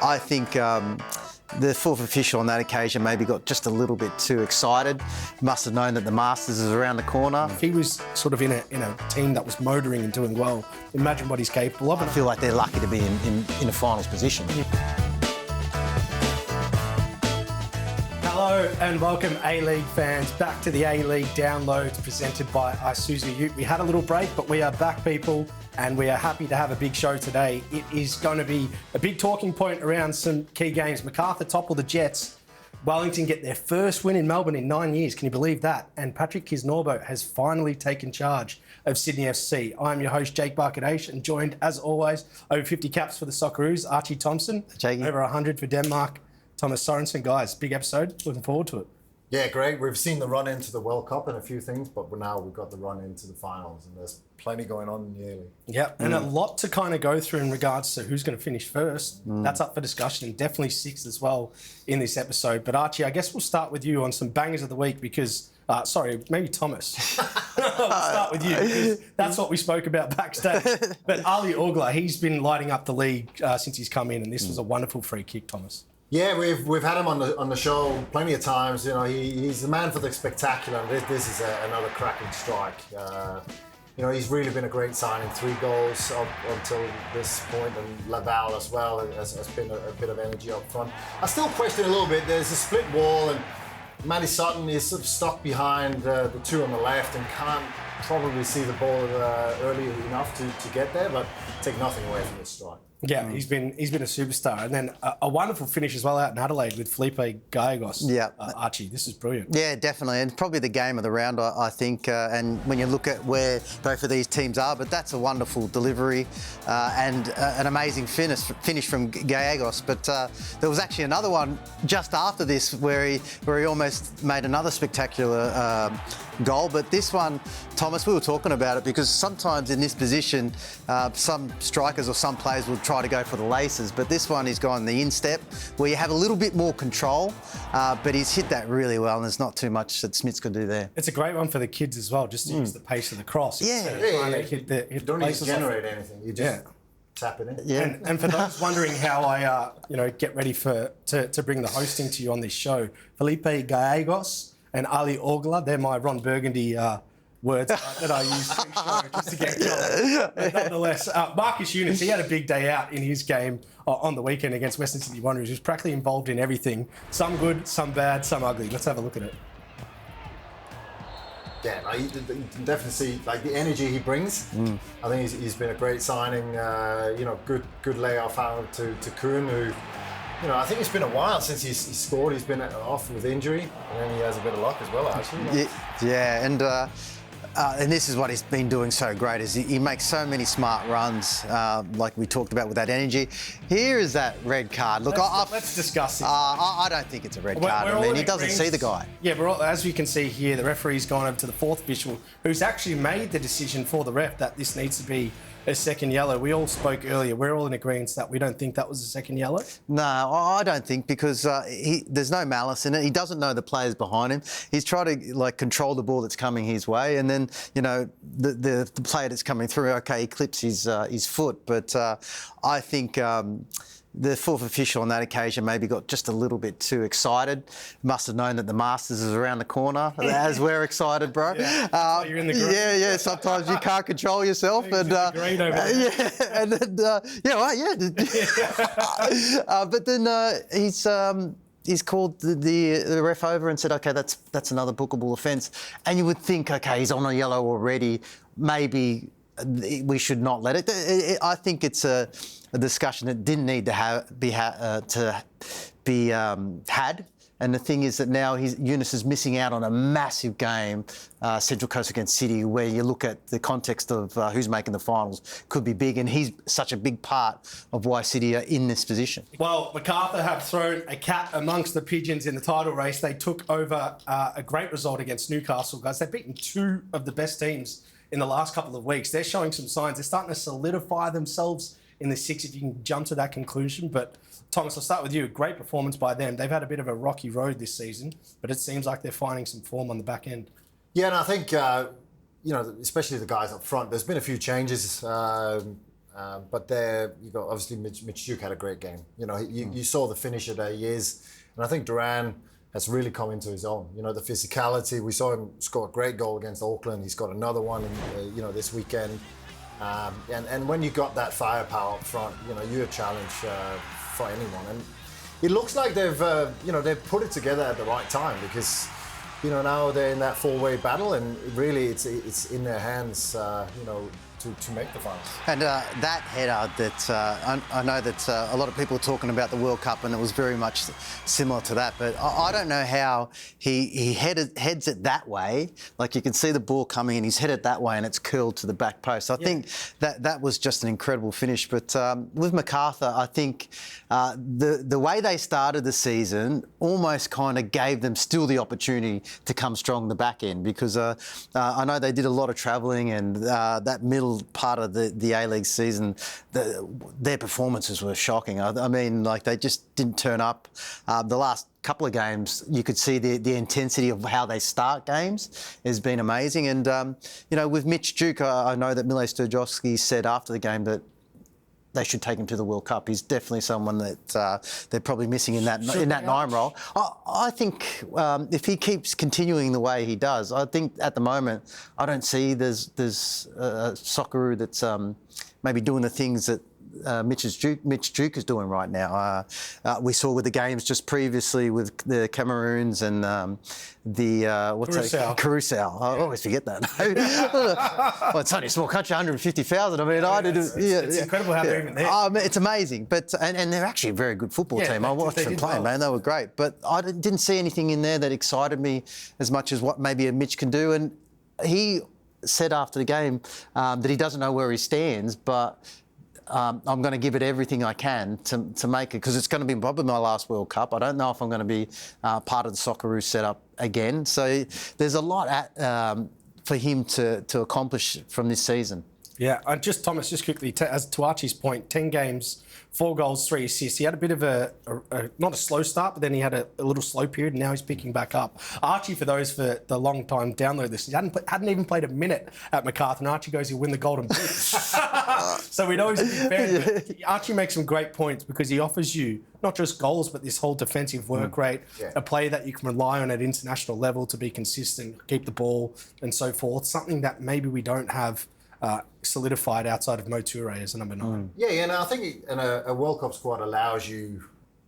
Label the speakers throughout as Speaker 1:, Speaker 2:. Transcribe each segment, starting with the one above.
Speaker 1: I think the fourth official on that occasion maybe got just a little bit too excited. Must have known that the Masters is around the corner.
Speaker 2: If he was sort of in a team that was motoring and doing well, imagine what he's capable of.
Speaker 1: I feel like they're lucky to be in a finals position.
Speaker 2: Hello and welcome A-League fans back to the A-League downloads presented by Isuzu Ute. We had a little break, but we are back, people, and we are happy to have a big show today. It is going to be a big talking point around some key games. Macarthur topple the Jets. Wellington get their first win in Melbourne in 9 years. Can you believe that? And Patrick Kisnorbo has finally taken charge of Sydney FC. I'm your host, Jake Barker-Daish, and joined, as always, over 50 caps for the Socceroos, Archie Thompson.
Speaker 1: Jakey.
Speaker 2: Over 100 for Denmark. Thomas Sorensen. Guys, big episode. Looking forward to it.
Speaker 3: Yeah, great. We've seen the run into the World Cup and a few things, but now we've got the run into the finals, and there's plenty going on in the A-League.
Speaker 2: Yeah, and a lot to kind of go through in regards to who's going to finish first. That's up for discussion, and definitely sixth as well in this episode. But Archie, I guess we'll start with you on some bangers of the week because, maybe Thomas. We'll start with you because that's what we spoke about backstage. But Auglah, he's been lighting up the league since he's come in, and this was a wonderful free kick, Thomas.
Speaker 3: Yeah, we've had him on the show plenty of times. You know, he's the man for the spectacular. And this is another cracking strike. He's really been a great signing. 3 goals up until this point, and Laval as well has been a bit of energy up front. I still question a little bit. There's a split wall, and Matty Sutton is sort of stuck behind the two on the left and can't probably see the ball early enough to get there. But take nothing away from this strike.
Speaker 2: Yeah, he's been a superstar. And then a wonderful finish as well out in Adelaide with Felipe Gallegos.
Speaker 1: Yeah.
Speaker 2: Archie, this is brilliant.
Speaker 1: Yeah, definitely. And probably the game of the round, I think. And when you look at where both of these teams are, but that's a wonderful delivery and an amazing finish from Gallegos. But there was actually another one just after this where he almost made another spectacular goal. But this one, Thomas, we were talking about it because sometimes in this position, some strikers or some players will try to go for the laces, but this one he's gone the instep where you have a little bit more control, but he's hit that really well, and there's not too much that Smith's can do there.
Speaker 2: It's a great one for the kids as well, just to use the pace of the cross.
Speaker 1: Yeah.
Speaker 3: You don't need to generate anything. You just tap it in.
Speaker 1: Yeah.
Speaker 2: And for those wondering how I get ready to bring the hosting to you on this show, Felipe Gallegos and Auglah, they're my Ron Burgundy words that I use to show just to get going. But nonetheless, Marcus Younis, he had a big day out in his game on the weekend against Western Sydney Wanderers. He was practically involved in everything. Some good, some bad, some ugly. Let's have a look at it.
Speaker 3: Yeah, you can definitely see the energy he brings. I think he's been a great signing. Good layoff out to Kuhn, who, I think it's been a while since he's scored. He's been off with injury, and then he has a bit of luck as well, actually.
Speaker 1: Yeah, and this is what he's been doing so great, is he makes so many smart runs, like we talked about with that energy. Here is that red card. Look,
Speaker 2: let's discuss it.
Speaker 1: I don't think it's a red card. I mean, he doesn't see the guy.
Speaker 2: Yeah, but as we can see here, the referee's gone over to the fourth official, who's actually made the decision for the ref that this needs to be a second yellow. We all spoke earlier. We're all in agreement that we don't think that was a second yellow.
Speaker 1: No, I don't think, because there's no malice in it. He doesn't know the players behind him. He's trying to control the ball that's coming his way, and then the player that's coming through. Okay, he clips his foot, but I think. The fourth official on that occasion maybe got just a little bit too excited. Must have known that the Masters is around the corner. As we're excited, bro.
Speaker 2: Yeah, you're in the green.
Speaker 1: Yeah. Sometimes you can't control yourself, and but then he's called the ref over and said, okay, that's another bookable offence. And you would think, okay, he's on a yellow already. Maybe we should not let it. I think it's a discussion that didn't need to be had. And the thing is that now Younis is missing out on a massive game, Central Coast against City, where you look at the context of who's making the finals, could be big, and he's such a big part of why City are in this position.
Speaker 2: Well, Macarthur have thrown a cat amongst the pigeons in the title race. They took over a great result against Newcastle, guys. They've beaten 2 of the best teams in the last couple of weeks. They're showing some signs. They're starting to solidify themselves in the 6, if you can jump to that conclusion. But Thomas, I'll start with you. Great performance by them. They've had a bit of a rocky road this season, but it seems like they're finding some form on the back end.
Speaker 3: Yeah, and I think, especially the guys up front, there's been a few changes. But there, you got obviously Mitch Duke had a great game. You know, you saw the finisher that he is, and I think Duran has really come into his own. You know, the physicality. We saw him score a great goal against Auckland. He's got another one, this weekend. And when you got that firepower up front, you know, you're a challenge for anyone. And it looks like they've put it together at the right time, because, you know, now they're in that four-way battle, and really it's in their hands, to make the finals. And
Speaker 1: that header that I know that a lot of people are talking about the World Cup, and it was very much similar to that. But I don't know how he heads it that way. Like, you can see the ball coming and he's headed that way and it's curled to the back post. I think that was just an incredible finish. But with Macarthur, I think the way they started the season almost kind of gave them still the opportunity to come strong in the back end, because I know they did a lot of travelling, and that middle part of the A-League season, their performances were shocking. I mean, like, they just didn't turn up. The last couple of games, you could see the intensity of how they start games has been amazing. And, with Mitch Duke, I know that Mile Sturjovski said after the game that they should take him to the World Cup. He's definitely someone that they're probably missing in that nine role. I think if he keeps continuing the way he does, I think at the moment I don't see there's a Socceroo that's maybe doing the things that Mitch Duke is doing right now. We saw with the games just previously with the Cameroons and Curacao. I always forget that. Well, it's only a small country, 150,000. I mean,
Speaker 2: it's incredible how they're even there.
Speaker 1: It's amazing, but and they're actually a very good football team. I watched them play, man. They were great, but I didn't see anything in there that excited me as much as what maybe a Mitch can do. And he said after the game that he doesn't know where he stands, but I'm going to give it everything I can to make it, because it's going to be probably my last World Cup. I don't know if I'm going to be part of the Socceroo setup again. So there's a lot for him to accomplish from this season.
Speaker 2: Yeah, Thomas, just quickly, as to Archie's point, 10 games, 4 goals, 3 assists. He had a bit of a not a slow start, but then he had a little slow period, and now he's picking back up. Archie, for those for the long time download this, he hadn't even played a minute at Macarthur, and Archie goes, he'll win the Golden Boot. So we know he's a big fan. But Archie makes some great points, because he offers you not just goals, but this whole defensive work rate, a player that you can rely on at international level to be consistent, keep the ball, and so forth. Something that maybe we don't have solidified outside of Moture as a number 9.
Speaker 3: Yeah, and I think a World Cup squad allows you,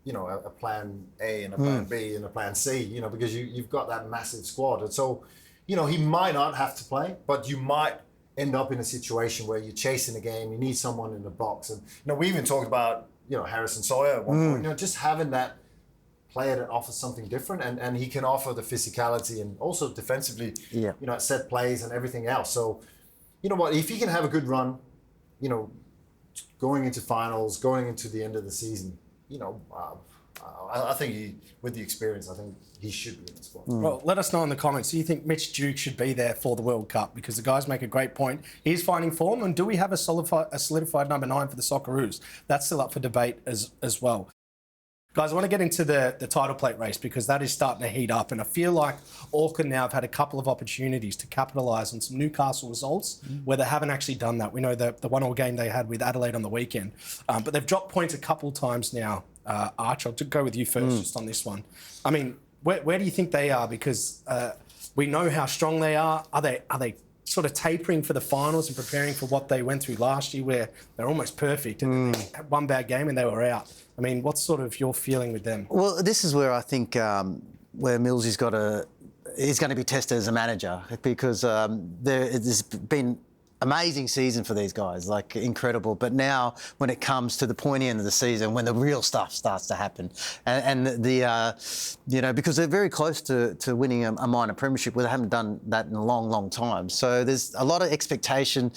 Speaker 3: a plan A and a plan B and a plan C, because you've got that massive squad. And so, he might not have to play, but you might end up in a situation where you're chasing a game, you need someone in the box. And, we even talked about, Harrison Sawyer at one point, just having that player that offers something different, and he can offer the physicality and also defensively, at set plays and everything else. So, you know what, if he can have a good run, going into finals, going into the end of the season, I think with the experience, I think he should be in the squad.
Speaker 2: Well, let us know in the comments. Do you think Mitch Duke should be there for the World Cup? Because the guys make a great point. He's finding form, and do we have a solidified number 9 for the Socceroos? That's still up for debate as well. Guys, I want to get into the title plate race, because that is starting to heat up, and I feel like Auckland now have had a couple of opportunities to capitalise on some Newcastle results where they haven't actually done that. We know the 1-1 game they had with Adelaide on the weekend, but they've dropped points a couple of times now. Arch, I'll go with you first just on this one. I mean, where do you think they are? Because we know how strong they are. Are they sort of tapering for the finals and preparing for what they went through last year, where they're almost perfect and they had one bad game and they were out? I mean, what's sort of your feeling with them?
Speaker 1: Well, this is where I think where Mills is going to be tested as a manager, because there's been amazing season for these guys, like incredible. But now, when it comes to the pointy end of the season, when the real stuff starts to happen, and because they're very close to winning a minor premiership, where they haven't done that in a long, long time. So there's a lot of expectation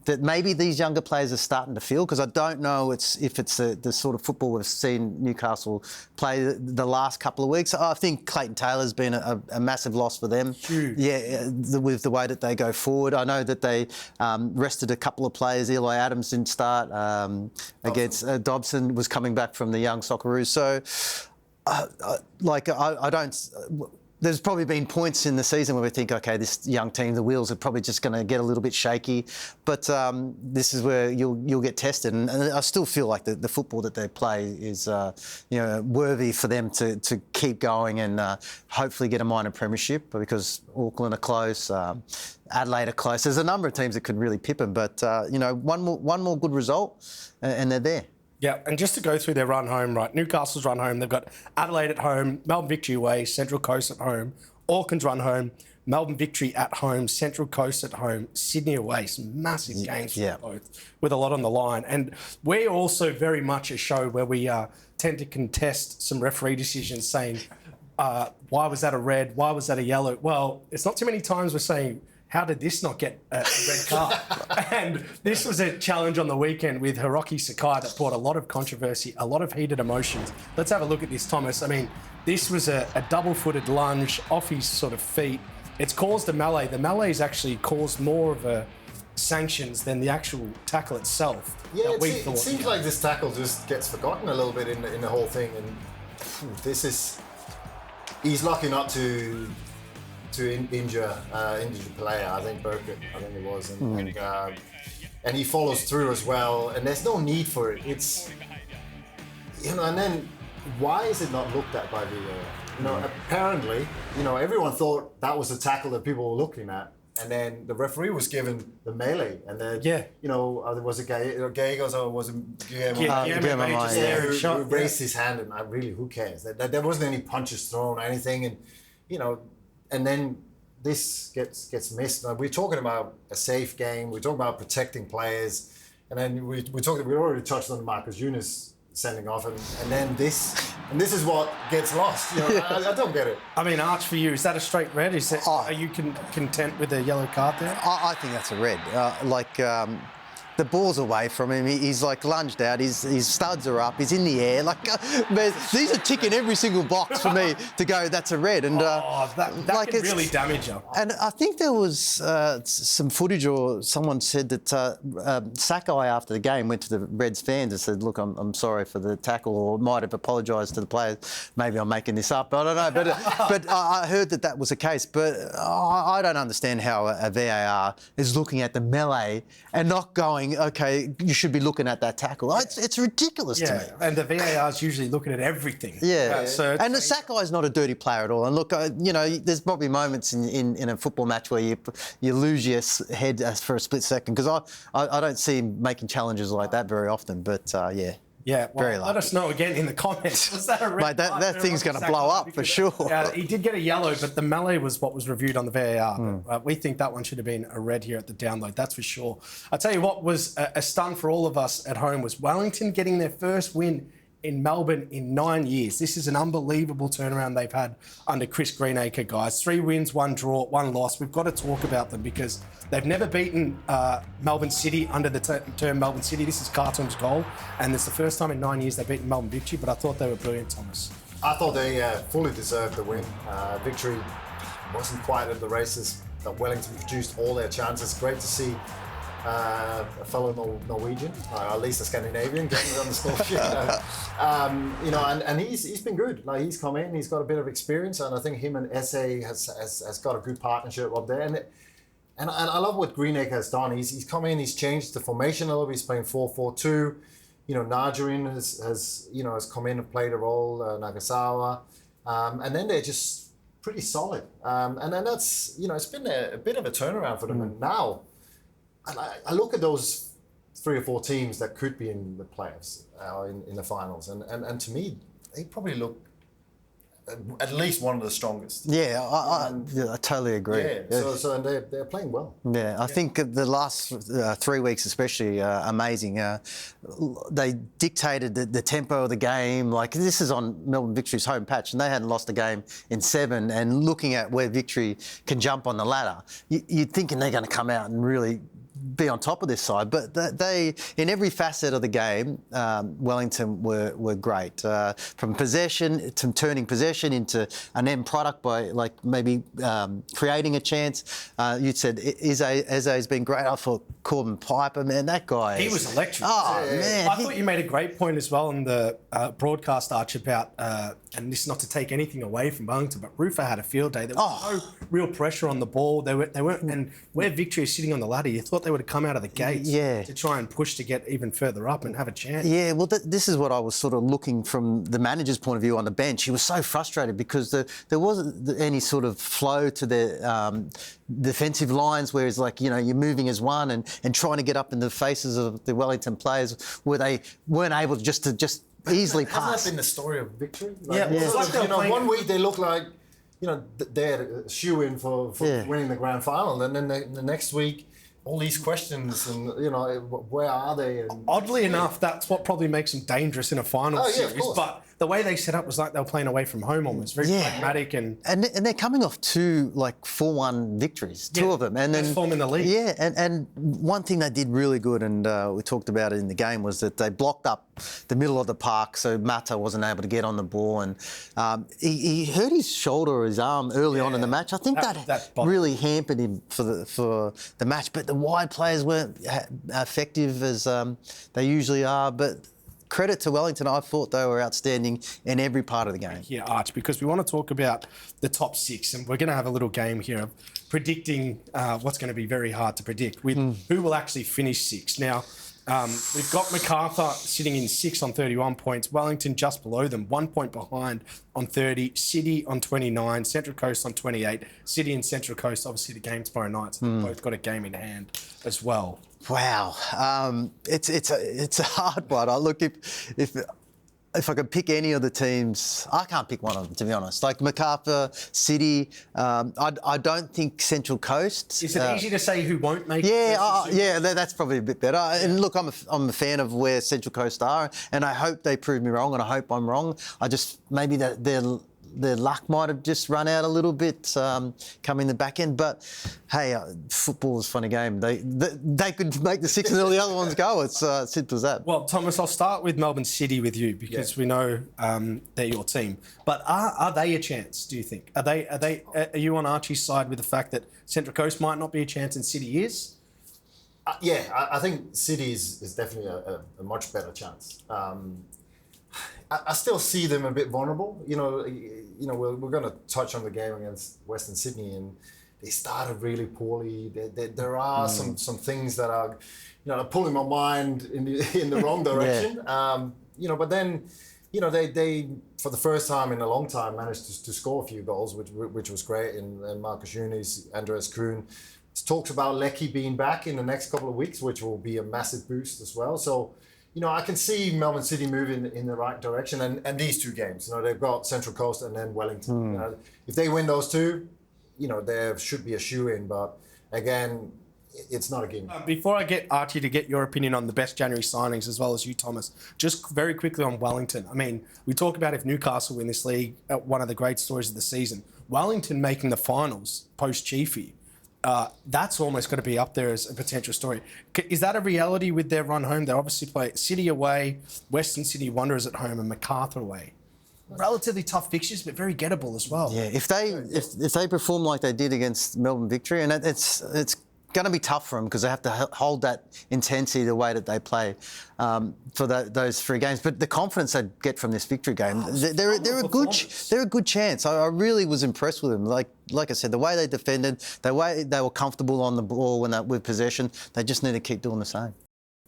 Speaker 1: that maybe these younger players are starting to feel, because I don't know if it's the sort of football we've seen Newcastle play the last couple of weeks. I think Clayton Taylor's been a massive loss for them.
Speaker 2: Huge.
Speaker 1: Yeah, with the way that they go forward. I know that they rested a couple of players. Eli Adams didn't start against Dobson was coming back from the young Socceroos. So, I don't. there's probably been points in the season where we think, okay, this young team, the wheels are probably just going to get a little bit shaky, but this is where you'll get tested. And I still feel like the football that they play is, worthy for them to keep going and hopefully get a minor premiership, because Auckland are close, Adelaide are close. There's a number of teams that could really pip them, but one more good result, and they're there.
Speaker 2: Yeah, and just to go through their run home, right? Newcastle's run home. They've got Adelaide at home, Melbourne Victory away, Central Coast at home, Auckland's run home, Melbourne Victory at home, Central Coast at home, Sydney away. Some massive games for both, with a lot on the line. And we're also very much a show where we tend to contest some referee decisions, saying, why was that a red? Why was that a yellow? Well, it's not too many times we're saying, how did this not get a red card? And this was a challenge on the weekend with Hiroki Sakai that brought a lot of controversy, a lot of heated emotions. Let's have a look at this, Thomas. I mean, this was a double-footed lunge off his sort of feet. It's caused a melee. The melee's actually caused more of a sanctions than the actual tackle itself.
Speaker 3: Yeah, it seems like this tackle just gets forgotten a little bit in the whole thing. And he's lucky not to injure the player. I think it was, and he follows through as well. And there's no need for it. It's and then why is it not looked at by the apparently everyone thought that was the tackle that people were looking at, and then the referee was given the melee, and then there was a Gallegos or was it Guillermo who raised his hand, and really, who cares? There wasn't any punches thrown or anything, and and then this gets missed. Now, we're talking about a safe game. We're talking about protecting players, and then we already touched on Marcus Younis sending off, and then this is what gets lost. I don't get it.
Speaker 2: I mean, Arch, for you, is that a straight red? Are you content with a yellow card there?
Speaker 1: I think that's a red. The ball's away from him. He's like lunged out. His studs are up. He's in the air. These are ticking every single box for me to go. That's a red. And
Speaker 2: that could really damage you.
Speaker 1: And I think there was some footage, or someone said that Sakai after the game went to the Reds fans and said, "Look, I'm sorry for the tackle," or might have apologised to the players. Maybe I'm making this up. I don't know. But I heard that was the case. But I don't understand how a VAR is looking at the melee and not going, okay, you should be looking at that tackle. It's ridiculous to me.
Speaker 2: And the VAR's usually looking at everything.
Speaker 1: Yeah. And the Sakai's not a dirty player at all. And look, there's probably moments in a football match where you lose your head for a split second, because I don't see him making challenges like that very often. But
Speaker 2: Yeah, well, let us know again in the comments. Was that a red?
Speaker 1: Mate, that thing's going to blow up for sure.
Speaker 2: Yeah, he did get a yellow, but the melee was what was reviewed on the VAR. We think that one should have been a red here at the download, that's for sure. I'll tell you what was a stun for all of us at home was Wellington getting their first win in Melbourne in 9 years. This is an unbelievable turnaround they've had under Chris Greenacre, guys. 3 wins, 1 draw, 1 loss. We've got to talk about them because they've never beaten Melbourne City under the term Melbourne City. This is Khartoum's goal, and it's the first time in 9 years they've beaten Melbourne Victory, but I thought they were brilliant, Thomas.
Speaker 3: I thought they fully deserved the win. Victory wasn't quite at the races that Wellington produced all their chances. Great to see a fellow Norwegian, or at least a Scandinavian, getting on the score sheet. And he's been good. Like, he's come in, he's got a bit of experience, and I think him and Esse has got a good partnership up there. And I love what Greenacre has done. He's come in, he's changed the formation a little bit. He's playing 4-4-2. Najarin has come in and played a role. Nagasawa, and then they're just pretty solid. And then that's it's been a bit of a turnaround for them. And now, I look at those 3 or 4 teams that could be in the playoffs, in the finals, and to me, they probably look at least one of the strongest.
Speaker 1: Yeah, I totally agree.
Speaker 3: Yeah. So and they're playing well.
Speaker 1: Yeah, I think the last 3 weeks especially amazing. They dictated the tempo of the game. Like, this is on Melbourne Victory's home patch, and they hadn't lost a game in 7. And looking at where Victory can jump on the ladder, you're thinking they're going to come out and really be on top of this side, but they in every facet of the game, Wellington were great. From possession to turning possession into an end product by maybe creating a chance. You said Eze's been great. I thought Corbin Piper, man, that guy.
Speaker 2: He was electric.
Speaker 1: Oh man,
Speaker 2: I thought you made a great point as well in the broadcast, Arch, about and this is not to take anything away from Wellington, but Rufer had a field day. There was no real pressure on the ball. They weren't, and where Victory is sitting on the ladder, you thought they would have come out of the gates to try and push to get even further up and have a chance.
Speaker 1: Yeah, well, this is what I was sort of looking from the manager's point of view on the bench. He was so frustrated because there wasn't any sort of flow to the defensive lines, where it's like, you know, you're moving as one and trying to get up in the faces of the Wellington players where they weren't able to just easily pass.
Speaker 3: Hasn't that been the story of Victory?
Speaker 2: It's like
Speaker 3: you know, one week they look like, you know, they're a shoe-in for winning the grand final, and then the next week, all these questions and, you know, where are they? And,
Speaker 2: oddly enough, that's what probably makes them dangerous in a final series.
Speaker 3: Of course.
Speaker 2: But the way they set up was like they were playing away from home almost, very pragmatic and
Speaker 1: they're coming off two like 4-1 victories, two of them, and then
Speaker 2: best form in the league.
Speaker 1: Yeah, and one thing they did really good, and we talked about it in the game, was that they blocked up the middle of the park, so Mata wasn't able to get on the ball, and he hurt his shoulder or his arm early on in the match. I think that really hampered him for the match. But the wide players weren't effective as they usually are. But credit to Wellington, I thought they were outstanding in every part of the game.
Speaker 2: Yeah, Arch, because we want to talk about the top six, and we're going to have a little game here of predicting what's going to be very hard to predict with who will actually finish sixth. Now, we've got Macarthur sitting in 6 on 31 points, Wellington just below them, 1 point behind on 30, City on 29, Central Coast on 28. City and Central Coast, obviously the game tomorrow night, so they've both got a game in hand as well.
Speaker 1: Wow, it's a hard one. Look, if I could pick any of the teams, I can't pick one of them, to be honest. Like Macarthur, City, I don't think Central Coast.
Speaker 2: Is it easy to say who won't make it?
Speaker 1: Yeah, that's probably a bit better. And look, I'm a fan of where Central Coast are, and I hope they prove me wrong, and I hope I'm wrong. I just, maybe that their luck might have just run out a little bit coming the back end. But hey, football is a funny game. They could make the 6 and all the other ones go. It's simple as that.
Speaker 2: Well, Thomas, I'll start with Melbourne City with you because we know they're your team. But are they a chance, do you think? Are you on Archie's side with the fact that Central Coast might not be a chance and City is?
Speaker 3: I think City is definitely a much better chance. I still see them a bit vulnerable. You know, we're going to touch on the game against Western Sydney, and they started really poorly. There are some things that are, you know, pulling my mind in the wrong direction. You know, but then, you know, they for the first time in a long time managed to score a few goals, which was great. And Marcus Younis, Andreas Kroon. Talks about Lecky being back in the next couple of weeks, which will be a massive boost as well. So, you know, I can see Melbourne City moving in the right direction, and these two games, you know, they've got Central Coast and then Wellington. You know, if they win those two, you know, there should be a shoe-in, but again, it's not a gimme.
Speaker 2: Before I get Archie to get your opinion on the best January signings, as well as you, Thomas, just very quickly on Wellington. I mean, we talk about if Newcastle win this league, one of the great stories of the season. Wellington making the finals post-Chiefy. That's almost going to be up there as a potential story. Is that a reality with their run home? They obviously play City away, Western Sydney Wanderers at home, and Macarthur away. Relatively tough fixtures, but very gettable as well.
Speaker 1: Yeah, if they perform like they did against Melbourne Victory, and it's going to be tough for them because they have to hold that intensity the way that they play for those 3 games. But the confidence they get from this Victory game, they're a good chance. I really was impressed with them. Like I said, the way they defended, the way they were comfortable on the ball with possession, they just need to keep doing the same.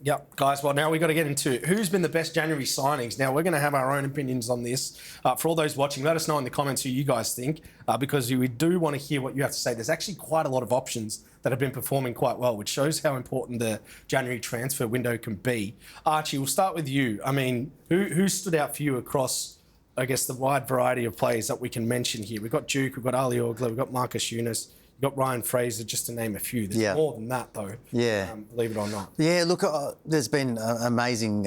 Speaker 2: Yep, guys. Well, now we've got to get into who's been the best January signings. Now, we're going to have our own opinions on this. For all those watching, let us know in the comments who you guys think, because we do want to hear what you have to say. There's actually quite a lot of options that have been performing quite well, which shows how important the January transfer window can be. Archie, we'll start with you. I mean, who stood out for you across, I guess, the wide variety of players that we can mention here? We've got Duke, we've got Ali Auglah, we've got Marcus Younis, you've got Ryan Fraser, just to name a few. There's more than that, though.
Speaker 1: Yeah.
Speaker 2: Believe it or not.
Speaker 1: Yeah, look, there's been amazing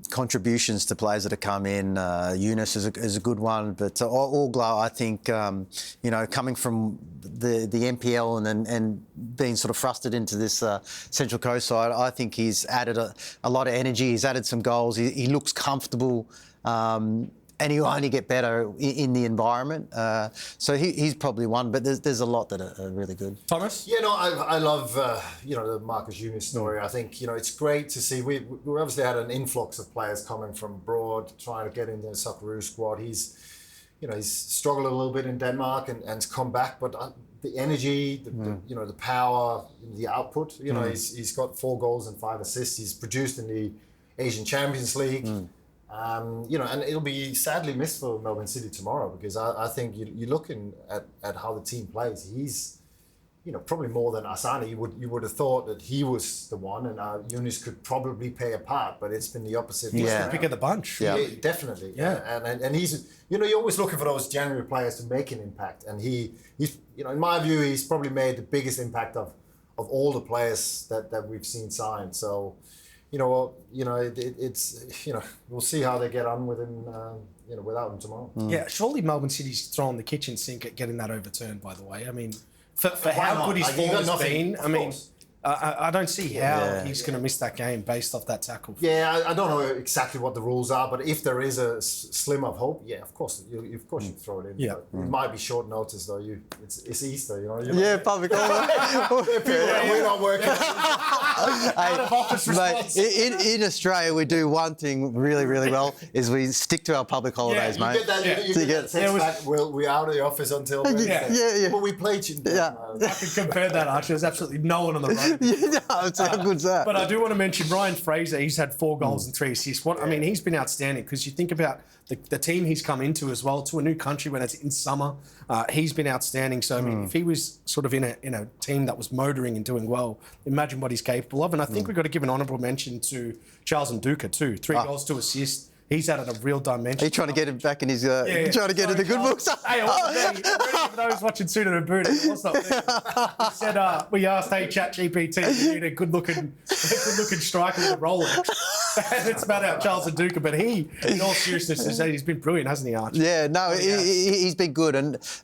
Speaker 1: contributions to players that have come in. Younis is a good one, but Auglah, I think, you know, coming from the NPL and being sort of thrusted into this Central Coast side, I think he's added a lot of energy. He's added some goals. He looks comfortable. and he'll only get better in the environment. So he's probably one, but there's a lot that are really good.
Speaker 2: Thomas?
Speaker 3: Yeah, no, I love the Marcus Younis story. I think it's great to see. We obviously had an influx of players coming from abroad trying to get in the Socceroos squad. He's struggled a little bit in Denmark and come back, but the energy, the power, the output. He's got 4 goals and 5 assists. He's produced in the Asian Champions League. And it'll be sadly missed for Melbourne City tomorrow, because I think you're looking at how the team plays. He's probably more than Asani. You would have thought that he was the one, and Younis could probably play a part, but it's been the opposite.
Speaker 2: He's the pick of the bunch.
Speaker 3: Yeah, definitely. Yeah, and he's you're always looking for those January players to make an impact, and he's in my view he's probably made the biggest impact of all the players that we've seen signed. So. We'll see how they get on with him, without him tomorrow.
Speaker 2: Yeah, surely Melbourne City's throwing the kitchen sink at getting that overturned, by the way. I mean, for how good his form has been, I mean, I don't see how he's going to miss that game based off that tackle.
Speaker 3: Yeah, I don't know exactly what the rules are, but if there is a slim of hope, of course you throw it in.
Speaker 2: Yeah.
Speaker 3: It might be short notice though. It's Easter,
Speaker 1: Public
Speaker 3: we're not working.
Speaker 2: Out of office response.
Speaker 1: Mate, in Australia, we do one thing really, really well, is we stick to our public holidays, mate.
Speaker 3: You get that text back, we're out of the office until Wednesday.
Speaker 1: Yeah.
Speaker 3: But we played you.
Speaker 2: I can compare that, Archie. There's absolutely no one on the road.
Speaker 1: How good's that?
Speaker 2: But I do want to mention Ryan Fraser. He's had 4 goals and 3 assists. I mean, he's been outstanding, because you think about the team he's come into as well, to a new country when it's in summer. He's been outstanding. So, I mean, if he was sort of in a team that was motoring and doing well, imagine what he's capable of. And I think we've got to give an honourable mention to Charles Nduka too. 3 goals, 2 assists. He's added a real dimension.
Speaker 1: He's trying to get him back in his, trying to get in the good books.
Speaker 2: Hey, it wasn't me. For those watching Sooner and Buddha, it was not me. He said, we asked, hey, ChatGPT, we need a good-looking striker with a Rolex. And it's about out Charles Nduka, but he, in all seriousness, he's been brilliant, hasn't he, Archie?
Speaker 1: Yeah, no, he's been good.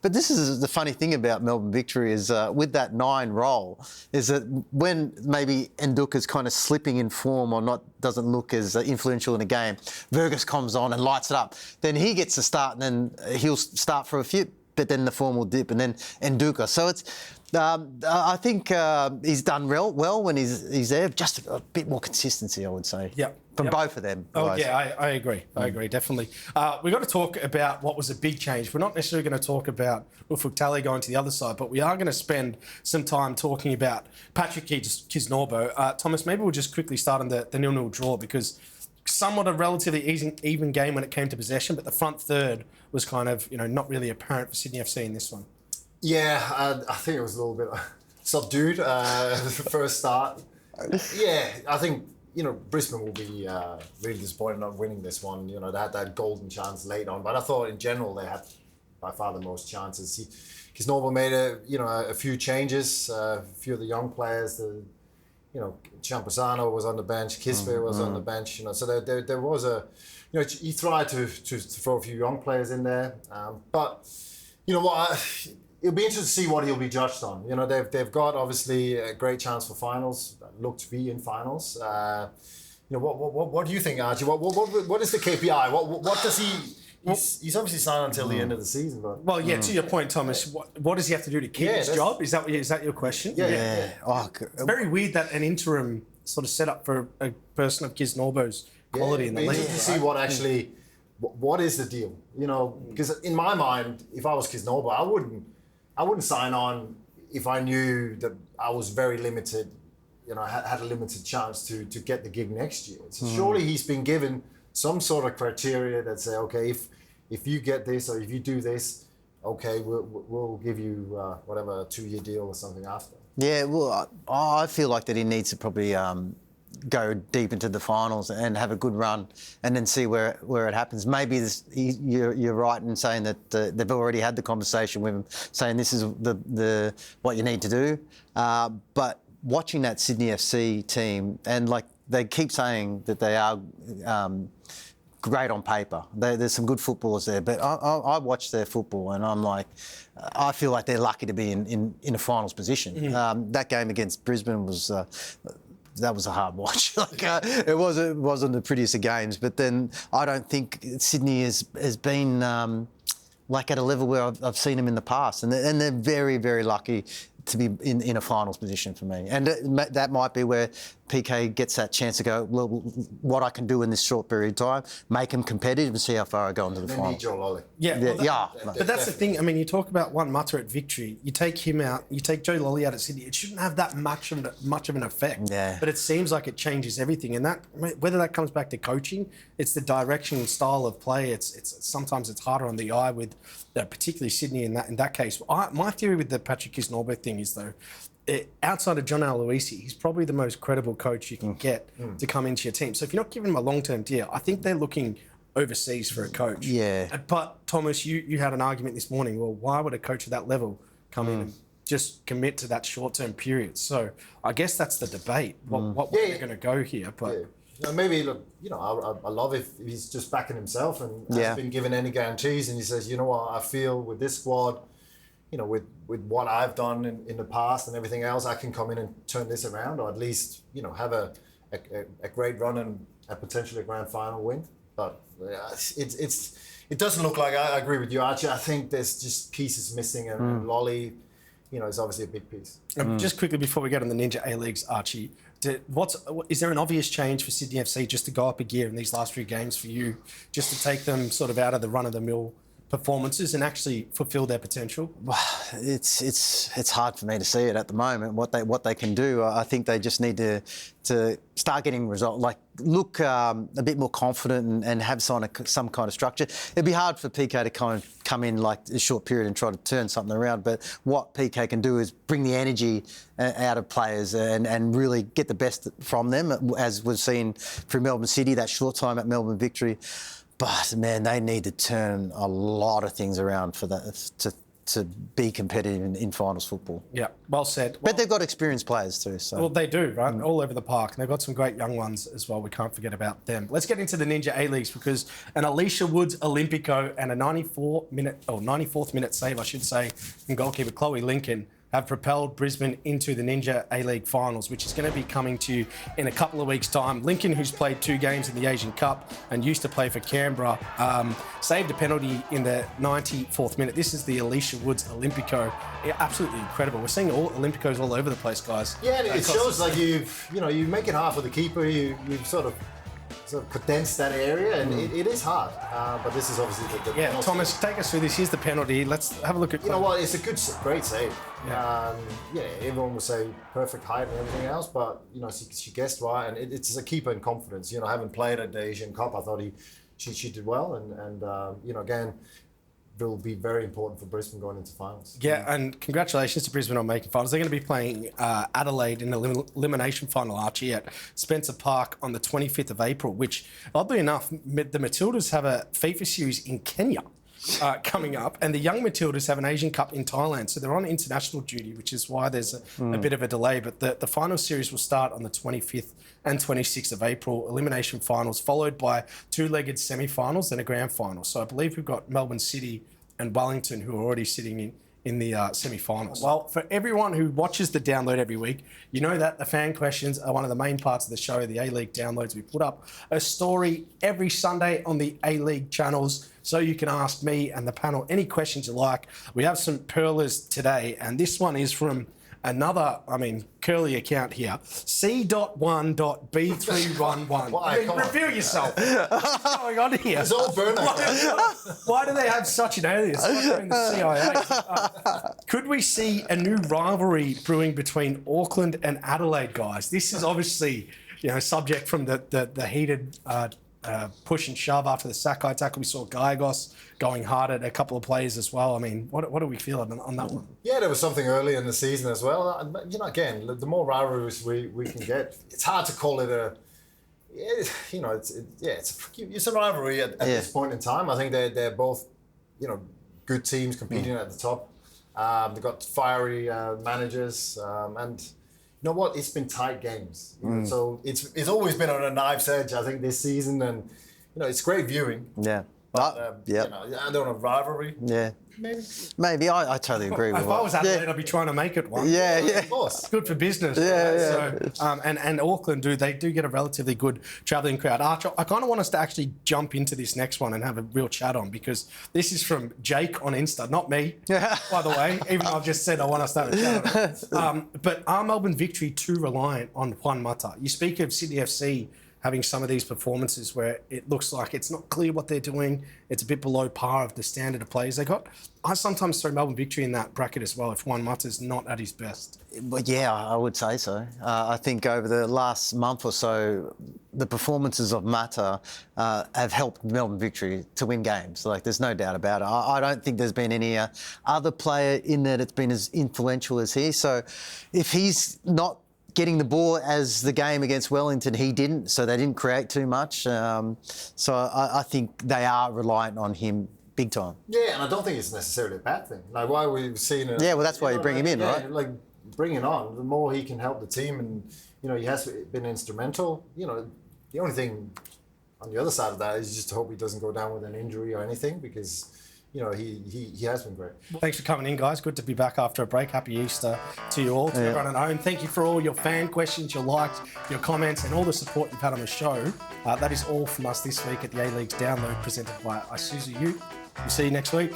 Speaker 1: But this is the funny thing about Melbourne Victory is with that 9 role, is that when maybe Nduka's kind of slipping in form or doesn't look as influential in a game, Vergus comes on and lights it up. Then he gets to start, and then he'll start for a few, but then the form will dip, and then Nduka. So it's, I think he's done well when he's there. Just a bit more consistency, I would say.
Speaker 2: Yeah.
Speaker 1: From both of them.
Speaker 2: Oh,
Speaker 1: guys.
Speaker 2: yeah, I agree. I agree, definitely. We've got to talk about what was a big change. We're not necessarily going to talk about Ufuk Talay going to the other side, but we are going to spend some time talking about Patrick Kisnorbo. Thomas, maybe we'll just quickly start on the 0-0 draw, because somewhat a relatively even game when it came to possession, but the front third was kind of, not really apparent for Sydney FC in this one.
Speaker 3: Yeah, I think it was a little bit subdued the first start. Yeah, I think, Brisbane will be really disappointed not winning this one. They had that golden chance late on, but I thought in general they had by far the most chances. Kisnorbo made a few changes, a few of the young players. Champosano was on the bench, Kispe was on the bench. So there was he tried to throw a few young players in there, but it'll be interesting to see what he'll be judged on. They've got obviously a great chance for finals. Look to be in finals. What do you think, Archie? What is the KPI? What does he? He's obviously signed until the end of the season. But
Speaker 2: to your point, Thomas, what does he have to do to keep his job? Is that your question?
Speaker 3: Yeah.
Speaker 1: Oh,
Speaker 2: it's very weird that an interim sort of set up for a person of Kisnorbo's quality in the league.
Speaker 3: To see what actually, what is the deal? Because in my mind, if I was Kisnorbo, I wouldn't sign on if I knew that I was very limited. Had a limited chance to get the gig next year. So surely he's been given some sort of criteria that say, okay, if you get this or if you do this, okay, we'll give you whatever a 2-year deal or something after.
Speaker 1: Yeah, well, I feel like that he needs to probably go deep into the finals and have a good run, and then see where it happens. Maybe you're right in saying that they've already had the conversation with him, saying this is the what you need to do. But watching that Sydney FC team, and they keep saying that they are great on paper. There's some good footballers there, but I watch their football and I'm like, I feel like they're lucky to be in a finals position. That game against Brisbane was that was a hard watch. It wasn't the prettiest of games. But then I don't think Sydney has been at a level where I've seen them in the past, and they're very, very lucky to be in a finals position for me. And that might be where PK gets that chance to go, well, what I can do in this short period of time, make them competitive and see how far I go into the finals.
Speaker 3: Need your lolly.
Speaker 2: But that's the thing. I mean, you talk about Juan Mata at Victory. You take him out, you take Joe Lolly out at Sydney. It shouldn't have that much of an effect.
Speaker 1: Yeah.
Speaker 2: But it seems like it changes everything. And that, whether that comes back to coaching, it's the direction and style of play. It's sometimes it's harder on the eye with, particularly Sydney in that case. My theory with the Patrick Kisnorbo thing is though, outside of John Aloisi, he's probably the most credible coach you can get to come into your team. So if you're not giving him a long-term deal, I think they're looking overseas for a coach.
Speaker 1: Yeah.
Speaker 2: But Thomas, you had an argument this morning. Well, why would a coach at that level come in and just commit to that short-term period? So I guess that's the debate. What way they're going to go here, but.
Speaker 3: Yeah. Maybe, look, I love if he's just backing himself and hasn't been given any guarantees, and he says, you know what, I feel with this squad, with what I've done in the past and everything else, I can come in and turn this around, or at least, have a great run and potentially a grand final win. But it doesn't look like, I agree with you, Archie. I think there's just pieces missing, and Lolly, is obviously a big piece.
Speaker 2: Just quickly before we get on the Ninja A-Leagues, Archie, is there an obvious change for Sydney FC just to go up a gear in these last few games for you, just to take them sort of out of the run-of-the-mill performances and actually fulfil their potential?
Speaker 1: It's hard for me to see it at the moment. What they can do, I think they just need to start getting results. Look a bit more confident and have some kind of structure. It'd be hard for PK to come in a short period and try to turn something around. But what PK can do is bring the energy out of players and really get the best from them, as we've seen through Melbourne City, that short time at Melbourne Victory. But man, they need to turn a lot of things around for that to be competitive in finals football.
Speaker 2: Yeah, well said.
Speaker 1: But they've got experienced players too. So.
Speaker 2: Well, they do, right? All over the park. And they've got some great young ones as well. We can't forget about them. Let's get into the Ninja A-Leagues, because an Alicia Woods Olympico and a 94th minute save, I should say, from goalkeeper Chloe Lincoln have propelled Brisbane into the Ninja A-League finals, which is going to be coming to you in a couple of weeks' time. Lincoln, who's played 2 games in the Asian Cup and used to play for Canberra, saved a penalty in the 94th minute. This is the Alicia Woods Olympico. Yeah, absolutely incredible. We're seeing all Olympicos all over the place, guys.
Speaker 3: Yeah, it shows you make it hard for the keeper. You've sort of condensed that area, and it is hard. But this is obviously the penalty.
Speaker 2: Thomas, take us through this. Here's the penalty. Let's have a look at.
Speaker 3: You know what? It's a great save. Everyone will say perfect height and everything else, but she guessed right, and it's a keeper in confidence. Having played at the Asian Cup, I thought she did well, and again, will be very important for Brisbane going into finals.
Speaker 2: Yeah, and congratulations to Brisbane on making finals. They're going to be playing Adelaide in the elimination final, Archie, at Spencer Park on the 25th of April, which, oddly enough, the Matildas have a FIFA series in Kenya coming up, and the young Matildas have an Asian Cup in Thailand. So they're on international duty, which is why there's a bit of a delay. But the final series will start on the 25th and 26th of April, elimination finals, followed by 2-legged semi-finals and a grand final. So I believe we've got Melbourne City and Wellington who are already sitting in the semi-finals. Well, for everyone who watches the download every week, you know that the fan questions are one of the main parts of the show, the A-League downloads. We put up a story every Sunday on the A-League channels, so you can ask me and the panel any questions you like. We have some pearlers today, and this one is from another, curly account here, C.1.B311.
Speaker 3: Why?
Speaker 2: Reveal yourself. What's going on here?
Speaker 3: It's all burnout.
Speaker 2: Why do they have such an alias? Like they're in the CIA. Could we see a new rivalry brewing between Auckland and Adelaide, guys? This is obviously, subject from the heated push and shove after the Sakai tackle. We saw Gallegos going hard at a couple of players as well. What do we feel on that one?
Speaker 3: Yeah, there was something early in the season as well. Again, the more rivalries we can get, it's hard to call it it's a rivalry at this point in time. I think they're both, good teams competing at the top. They've got fiery managers, and you know what? It's been tight games. So it's always been on a knife's edge, I think, this season, and it's great viewing.
Speaker 1: Yeah.
Speaker 3: But,
Speaker 1: yeah.
Speaker 3: you know, I don't know, rivalry.
Speaker 1: Yeah.
Speaker 3: Maybe.
Speaker 1: I totally agree with
Speaker 2: If I was Adelaide,
Speaker 1: yeah.
Speaker 2: I'd be trying to make it one.
Speaker 1: Yeah, yeah.
Speaker 3: Of course.
Speaker 2: It's good for business.
Speaker 1: Yeah,
Speaker 2: right?
Speaker 1: yeah.
Speaker 2: So, and Auckland they do get a relatively good travelling crowd. Archie, I kind of want us to actually jump into this next one and have a real chat on, because this is from Jake on Insta, not me, by the way, even though I've just said I want us to have a chat on it. But are Melbourne victory too reliant on Juan Mata? You speak of Sydney FC having some of these performances where it looks like it's not clear what they're doing. It's a bit below par of the standard of players they got. I sometimes throw Melbourne victory in that bracket as well if Juan Mata's not at his best.
Speaker 1: But yeah, I would say so. I think over the last month or so, the performances of Mata have helped Melbourne victory to win games. Like, there's no doubt about it. I don't think there's been any other player in there that's been as influential as he. So if he's not getting the ball as the game against Wellington, he didn't, so they didn't create too much. So I think they are reliant on him big time.
Speaker 3: Yeah, and I don't think it's necessarily a bad thing. Like, why we've seen it.
Speaker 1: Yeah, well, that's why you bring him in, right?
Speaker 3: Like, bring it on. The more he can help the team, and, you know, he has been instrumental. You know, the only thing on the other side of that is just to hope he doesn't go down with an injury or anything, because, you know, he has been great.
Speaker 2: Thanks for coming in, guys. Good to be back after a break. Happy Easter to you all, to everyone at home. Thank you for all your fan questions, your likes, your comments, and all the support you've had on the show. That is all from us this week at the A-League's Download, presented by Isuzu Ute. We'll see you next week.